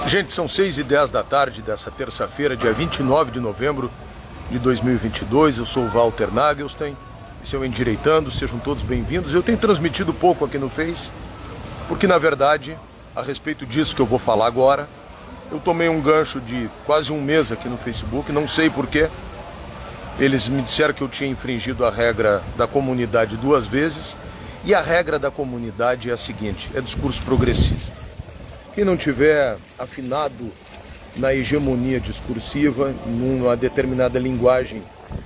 Gente, são 6h10 da tarde dessa terça-feira, dia 29 de novembro de 2022. Eu sou o Walter Nagelstein, esse é o Endireitando, sejam todos bem-vindos. Eu tenho transmitido pouco aqui no Face, porque na verdade, a respeito disso que eu vou falar agora, eu tomei um gancho de quase um mês aqui no Facebook, não sei porquê. Eles me disseram que eu tinha infringido a regra da comunidade 2 vezes, e a regra da comunidade é a seguinte: é discurso progressista. Quem não tiver afinado na hegemonia discursiva, numa determinada linguagem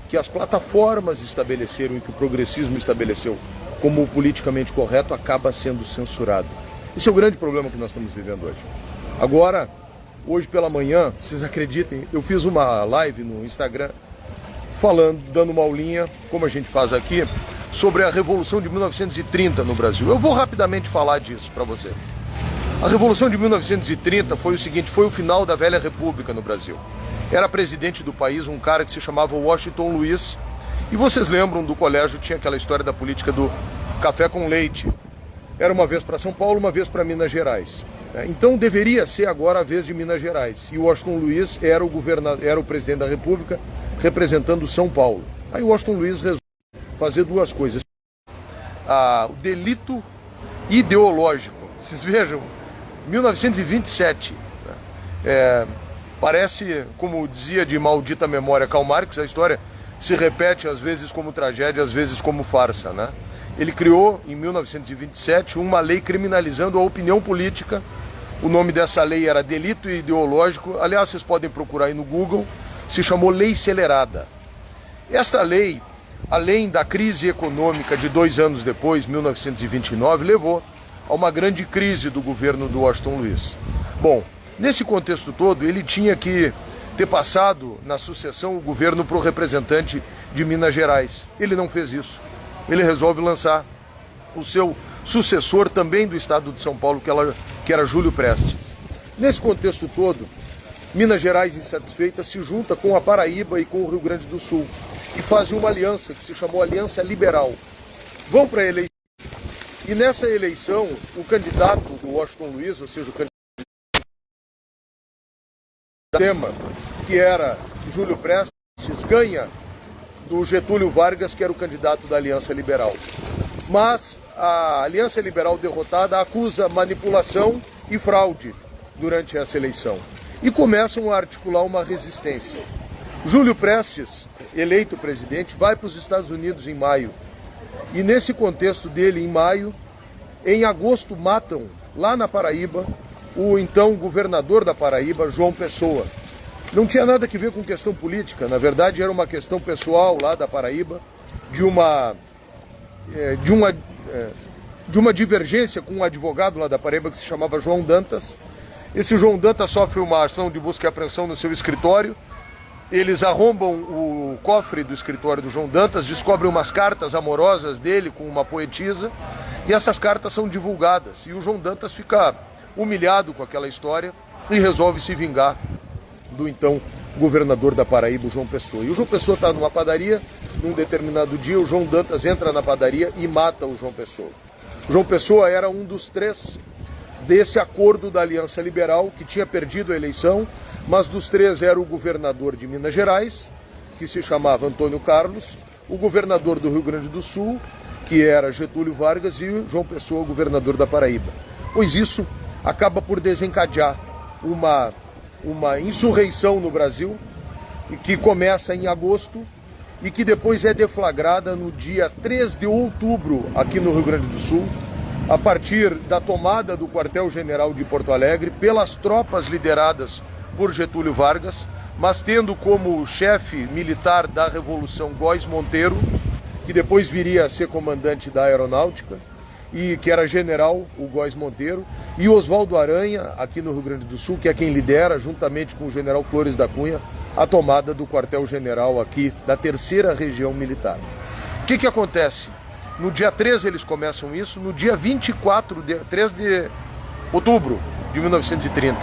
que as plataformas estabeleceram e que o progressismo estabeleceu como politicamente correto, acaba sendo censurado. Esse é o grande problema que nós estamos vivendo hoje. Agora, hoje pela manhã, vocês acreditem, eu fiz uma live no Instagram dando uma aulinha, como a gente faz aqui, sobre a Revolução de 1930 no Brasil. Eu vou rapidamente falar disso para vocês. A Revolução de 1930 foi o seguinte: foi o final da velha república no Brasil. Era presidente do país um cara que se chamava Washington Luiz, e vocês lembram do colégio, tinha aquela história da política do café com leite. Era uma vez para São Paulo, uma vez para Minas Gerais. Então deveria ser agora a vez de Minas Gerais, e o Washington Luiz era o presidente da república representando São Paulo. Aí o Washington Luiz resolveu fazer duas coisas: o delito ideológico. Vocês vejam, 1927, parece, como dizia de maldita memória Karl Marx, a história se repete às vezes como tragédia, às vezes como farsa, né? Ele criou em 1927 uma lei criminalizando a opinião política. O nome dessa lei era delito ideológico. Aliás, vocês podem procurar aí no Google. Se chamou Lei Celerada. Esta lei, além da crise econômica de 2 anos depois, 1929, levou a uma grande crise do governo do Washington Luiz. Bom, nesse contexto todo, ele tinha que ter passado na sucessão o governo para o representante de Minas Gerais. Ele não fez isso. Ele resolve lançar o seu sucessor também do estado de São Paulo, que era Júlio Prestes. Nesse contexto todo, Minas Gerais, insatisfeita, se junta com a Paraíba e com o Rio Grande do Sul e fazem uma aliança que se chamou Aliança Liberal. Vão para a eleição. E nessa eleição, o candidato do Washington Luiz, ou seja, o candidato que era Júlio Prestes, ganha do Getúlio Vargas, que era o candidato da Aliança Liberal. Mas a Aliança Liberal derrotada acusa manipulação e fraude durante essa eleição. E começam a articular uma resistência. Júlio Prestes, eleito presidente, vai para os Estados Unidos em maio. E nesse contexto dele, em maio, em agosto, matam, lá na Paraíba, o então governador da Paraíba, João Pessoa. Não tinha nada a ver com questão política, na verdade era uma questão pessoal lá da Paraíba, de uma divergência com um advogado lá da Paraíba que se chamava João Dantas. Esse João Dantas sofre uma ação de busca e apreensão no seu escritório. Eles arrombam o cofre do escritório do João Dantas, descobrem umas cartas amorosas dele com uma poetisa, e essas cartas são divulgadas. E o João Dantas fica humilhado com aquela história e resolve se vingar do então governador da Paraíba, o João Pessoa. E o João Pessoa está numa padaria, num determinado dia o João Dantas entra na padaria e mata o João Pessoa. O João Pessoa era um dos 3 desse acordo da Aliança Liberal, que tinha perdido a eleição, mas dos 3 era o governador de Minas Gerais, que se chamava Antônio Carlos, o governador do Rio Grande do Sul, que era Getúlio Vargas, e o João Pessoa, o governador da Paraíba. Pois isso acaba por desencadear uma insurreição no Brasil, que começa em agosto e que depois é deflagrada no dia 3 de outubro, aqui no Rio Grande do Sul, a partir da tomada do quartel-general de Porto Alegre pelas tropas lideradas por Getúlio Vargas, mas tendo como chefe militar da Revolução Góes Monteiro, que depois viria a ser comandante da Aeronáutica, e que era general, o Góes Monteiro, e Oswaldo Aranha, aqui no Rio Grande do Sul, que é quem lidera, juntamente com o general Flores da Cunha, a tomada do quartel-general aqui da 3ª Região Militar. O que acontece? No dia 13 eles começam isso, no dia 3 de outubro de 1930.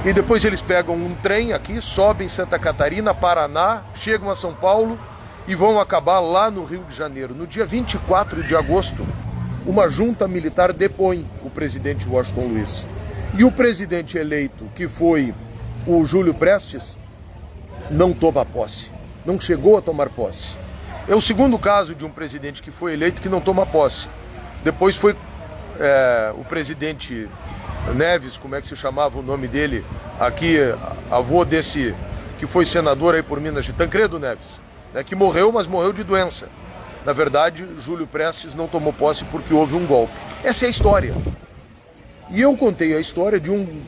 E depois eles pegam um trem aqui, sobem em Santa Catarina, Paraná, chegam a São Paulo e vão acabar lá no Rio de Janeiro. No dia 24 de agosto, uma junta militar depõe o presidente Washington Luiz. E o presidente eleito, que foi o Júlio Prestes, não toma posse, não chegou a tomar posse. É o segundo caso de um presidente que foi eleito que não toma posse. Depois foi o presidente Neves, como é que se chamava o nome dele, aqui, avô desse que foi senador aí por Minas, de Tancredo Neves, né, que morreu, mas morreu de doença. Na verdade, Júlio Prestes não tomou posse porque houve um golpe. Essa é a história. E eu contei a história de um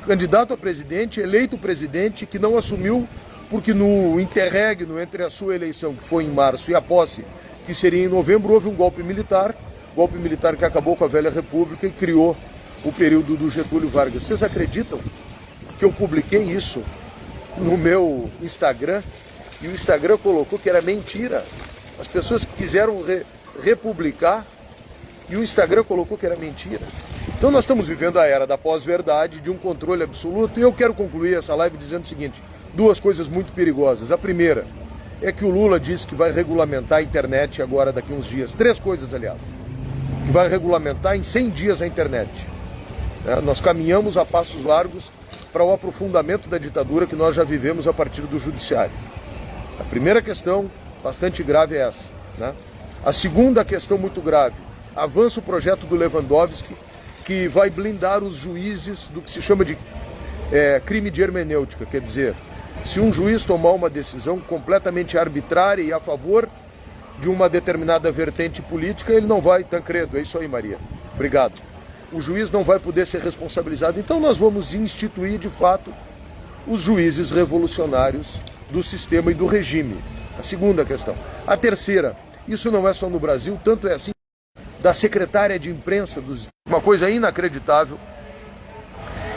candidato a presidente, eleito presidente, que não assumiu porque no interregno entre a sua eleição, que foi em março, e a posse, que seria em novembro, houve um golpe militar que acabou com a velha república e criou o período do Getúlio Vargas. Vocês acreditam que eu publiquei isso no meu Instagram e o Instagram colocou que era mentira? As pessoas quiseram republicar e o Instagram colocou que era mentira. Então nós estamos vivendo a era da pós-verdade, de um controle absoluto, e eu quero concluir essa live dizendo o seguinte: duas coisas muito perigosas. A primeira é que o Lula disse que vai regulamentar a internet agora daqui uns dias. Três coisas, aliás, que vai regulamentar em 100 dias a internet. Nós caminhamos a passos largos para o aprofundamento da ditadura que nós já vivemos a partir do judiciário. A primeira questão bastante grave é essa, né? A segunda questão muito grave: avança o projeto do Lewandowski, que vai blindar os juízes do que se chama de crime de hermenêutica. Quer dizer, se um juiz tomar uma decisão completamente arbitrária e a favor de uma determinada vertente política, ele não vai, Tancredo, é isso aí, Maria, obrigado. O juiz não vai poder ser responsabilizado. Então nós vamos instituir, de fato, os juízes revolucionários do sistema e do regime. A segunda questão. A terceira, isso não é só no Brasil, tanto é assim da secretária de imprensa, uma coisa inacreditável.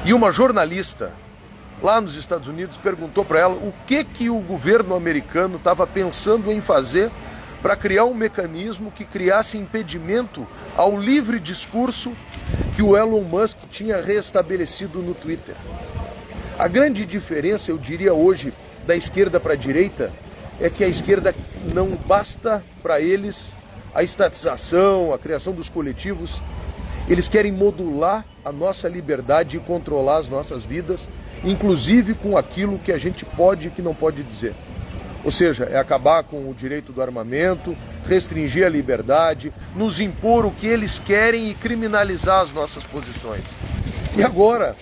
E uma jornalista lá nos Estados Unidos perguntou para ela o que o governo americano estava pensando em fazer para criar um mecanismo que criasse impedimento ao livre discurso que o Elon Musk tinha restabelecido no Twitter. A grande diferença, eu diria hoje, da esquerda para a direita, é que a esquerda não basta para eles a estatização, a criação dos coletivos. Eles querem modular a nossa liberdade e controlar as nossas vidas, inclusive com aquilo que a gente pode e que não pode dizer. Ou seja, é acabar com o direito do armamento, restringir a liberdade, nos impor o que eles querem e criminalizar as nossas posições. E agora,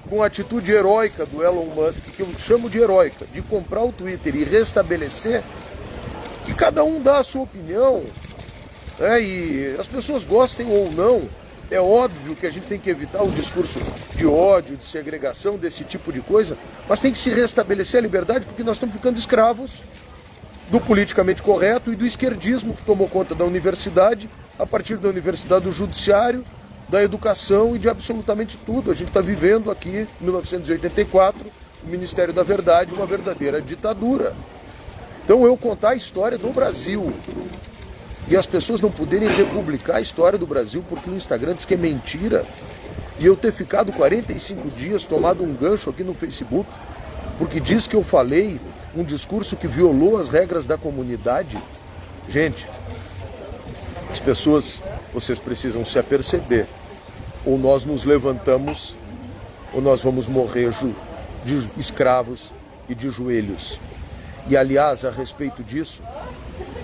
com a atitude heróica do Elon Musk, que eu chamo de heróica, de comprar o Twitter e restabelecer, que cada um dá a sua opinião, e as pessoas gostem ou não, é óbvio que a gente tem que evitar o discurso de ódio, de segregação, desse tipo de coisa, mas tem que se restabelecer a liberdade, porque nós estamos ficando escravos do politicamente correto e do esquerdismo que tomou conta da universidade, a partir da universidade, do judiciário, da educação e de absolutamente tudo. A gente está vivendo aqui, em 1984, o Ministério da Verdade, uma verdadeira ditadura. Então eu contar a história do Brasil e as pessoas não poderem republicar a história do Brasil porque o Instagram diz que é mentira, e eu ter ficado 45 dias tomado um gancho aqui no Facebook porque diz que eu falei um discurso que violou as regras da comunidade. Gente, as pessoas, vocês precisam se aperceber: ou nós nos levantamos ou nós vamos morrer de escravos e de joelhos. E aliás, a respeito disso,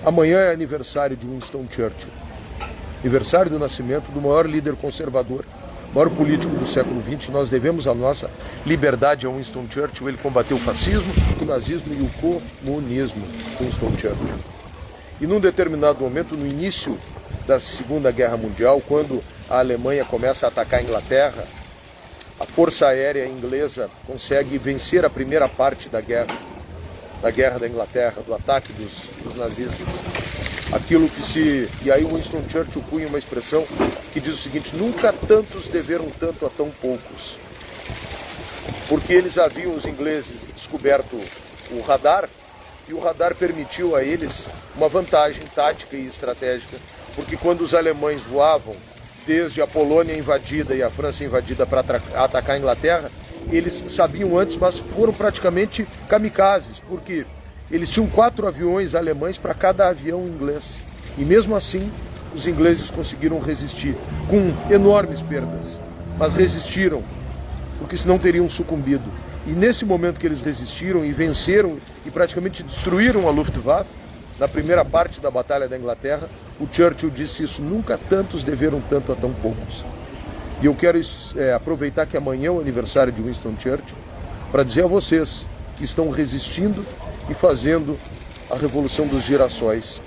amanhã é aniversário de Winston Churchill, aniversário do nascimento do maior líder conservador, maior político do século XX. Nós devemos a nossa liberdade a Winston Churchill. Ele combateu o fascismo, o nazismo e o comunismo, Winston Churchill. E num determinado momento, no início da Segunda Guerra Mundial, quando a Alemanha começa a atacar a Inglaterra, a Força Aérea Inglesa consegue vencer a primeira parte da guerra da Inglaterra, do ataque dos nazistas. Aquilo que se... E aí Winston Churchill cunha uma expressão que diz o seguinte: nunca tantos deveram tanto a tão poucos. Porque eles haviam, os ingleses, descoberto o radar, e o radar permitiu a eles uma vantagem tática e estratégica, porque quando os alemães voavam desde a Polônia invadida e a França invadida para atacar a Inglaterra, eles sabiam antes, mas foram praticamente kamikazes, porque eles tinham 4 aviões alemães para cada avião inglês. E mesmo assim, os ingleses conseguiram resistir, com enormes perdas, mas resistiram porque senão teriam sucumbido. E nesse momento que eles resistiram e venceram e praticamente destruíram a Luftwaffe, na primeira parte da Batalha da Inglaterra, o Churchill disse isso: nunca tantos deveram tanto a tão poucos. E eu quero aproveitar que amanhã é o aniversário de Winston Churchill para dizer a vocês que estão resistindo e fazendo a Revolução dos Girassóis,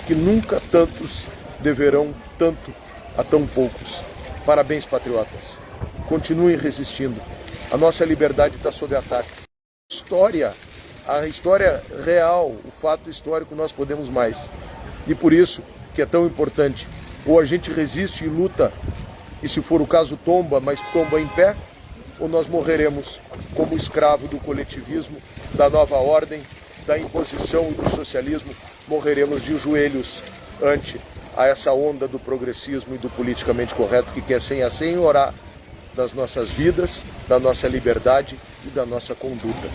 que nunca tantos deverão tanto a tão poucos. Parabéns, patriotas. Continuem resistindo. A nossa liberdade está sob ataque. A história real, o fato histórico, nós podemos mais. E por isso que é tão importante. Ou a gente resiste e luta, e se for o caso tomba, mas tomba em pé, ou nós morreremos como escravo do coletivismo, da nova ordem, da imposição e do socialismo, morreremos de joelhos ante a essa onda do progressismo e do politicamente correto que quer senhorar das nossas vidas, da nossa liberdade e da nossa conduta.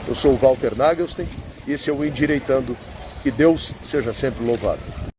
Eu sou o Walter Nagelstein e esse é o Endireitando. Que Deus seja sempre louvado.